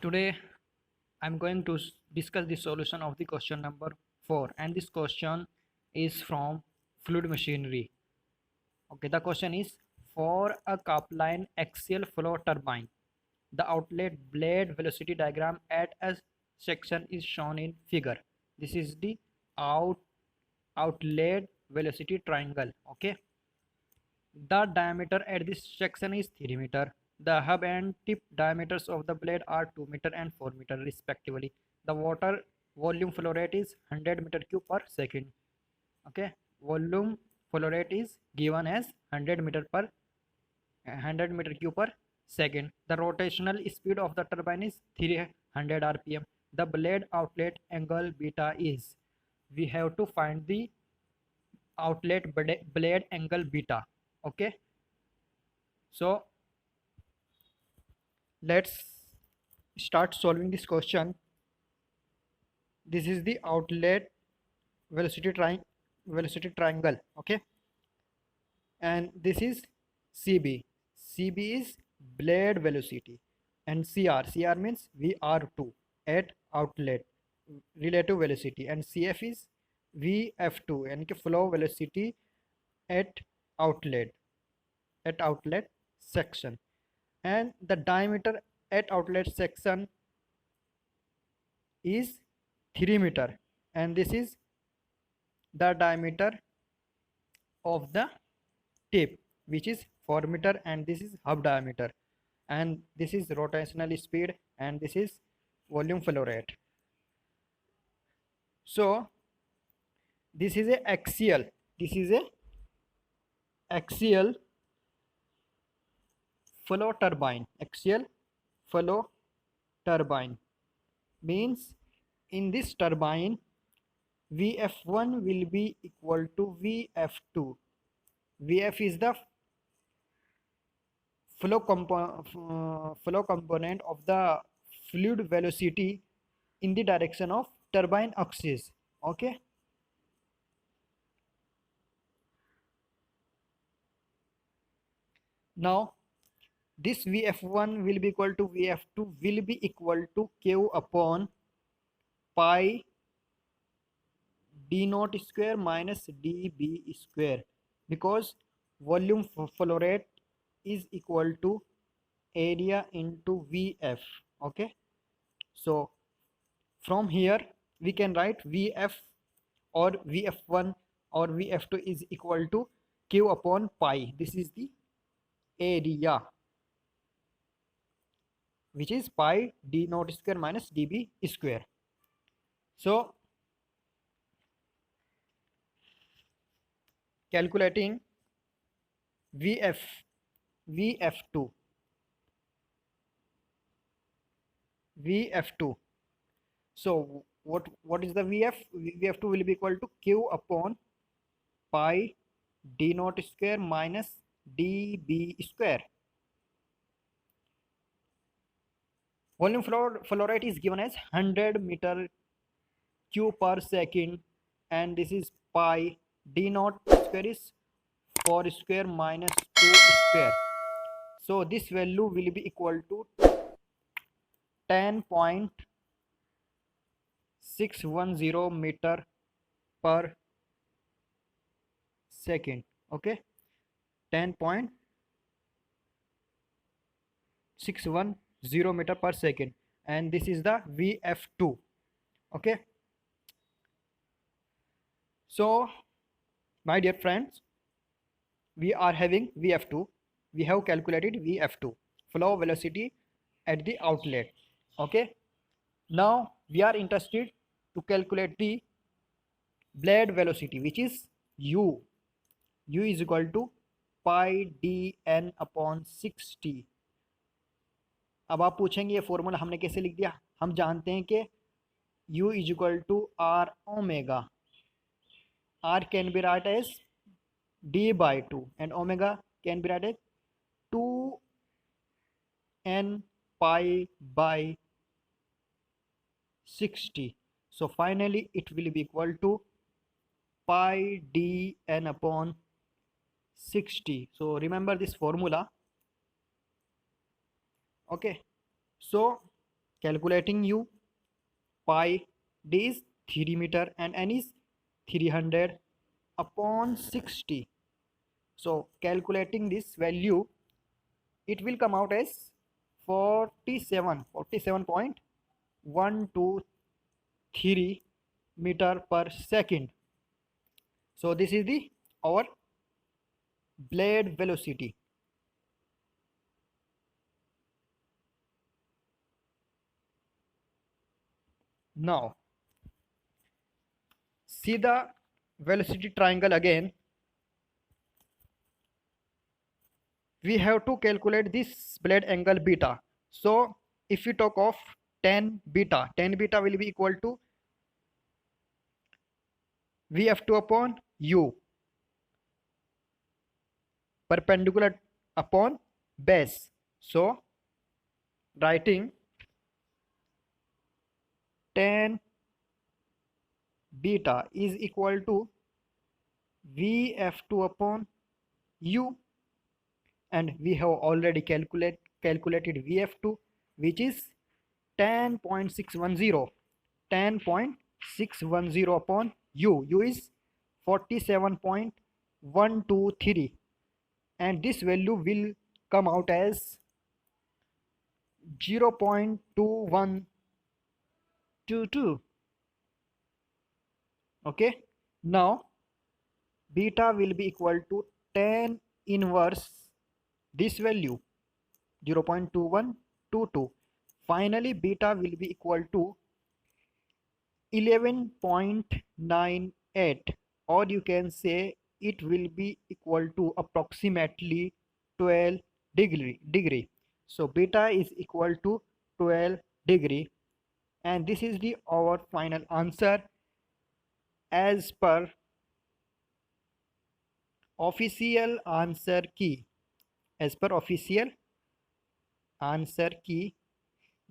Today I'm going to discuss the solution of the question number 4, and this question is from fluid machinery. Okay, the question is, for a Kaplan axial flow turbine, the outlet blade velocity diagram at a section is shown in figure. This is the outlet velocity triangle. Okay, the diameter at this section is 3 meter. The hub and tip diameters of the blade are 2 meter and 4 meter respectively. The water volume flow rate is 100 meter cube per second. Okay, volume flow rate is given as 100 meter cube per second. The rotational speed of the turbine is 300 rpm. The blade outlet angle beta is, we have to find the outlet blade angle beta. Okay, so let's start solving this question. This is the outlet velocity triangle. Okay, and this is cb is blade velocity, and cr means vr2 at outlet relative velocity, and cf is vf2 and flow velocity at outlet section, and the diameter at outlet section is 3 meter, and this is the diameter of the tip, which is 4 meter, and this is hub diameter, and this is rotational speed, and this is volume flow rate. So this is a axial flow turbine means, in this turbine vf1 will be equal to vf2. Vf is the flow component of the fluid velocity in the direction of turbine axis. Okay, now this vf1 will be equal to vf2 will be equal to q upon pi d naught square minus db square, because volume flow rate is equal to area into vf. Okay, so from here we can write vf or vf1 or vf2 is equal to q upon pi. This is the area, which is pi d naught square minus db square. So calculating vf2, so what is the vf2 will be equal to q upon pi d naught square minus db square. Volume flow rate is given as 100 meter cube per second, and this is pi d naught square is 4 square minus 2 square. So this value will be equal to 10.610 meter per second. Okay, 10.610 meter per second, and this is the vf2. Okay, so my dear friends, we are having vf2, we have calculated vf2 flow velocity at the outlet. Okay, now we are interested to calculate the blade velocity, which is u is equal to pi dn upon 60. अब आप पूछेंगे ये formula हमने कैसे लिख दिया। हम जानते हैं कि u is equal to r omega. R can be written as d by 2 and omega can be written as 2n pi by 60. So finally it will be equal to pi dn upon 60. So remember this formula. Okay, so calculating u. Pi d is 3 meter and n is 300 upon 60. So calculating this value, it will come out as 47.123 meter per second. So this is the our blade velocity. Now see the velocity triangle again. We have to calculate this blade angle beta. So if we talk of tan beta will be equal to Vf2 upon u, perpendicular upon base. So writing tan beta is equal to Vf2 upon u, and we have already calculated Vf2, which is 10.610 upon u is 47.123, and this value will come out as 0.2122. Okay, now beta will be equal to tan inverse this value 0.2122. Finally beta will be equal to 11.98, or you can say it will be equal to approximately 12 degree. So beta is equal to 12 degree, and this is the our final answer as per official answer key. As per official answer key,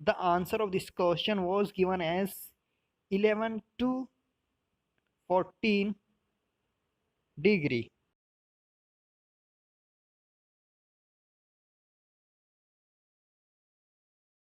the answer of this question was given as 11 to 14 degree.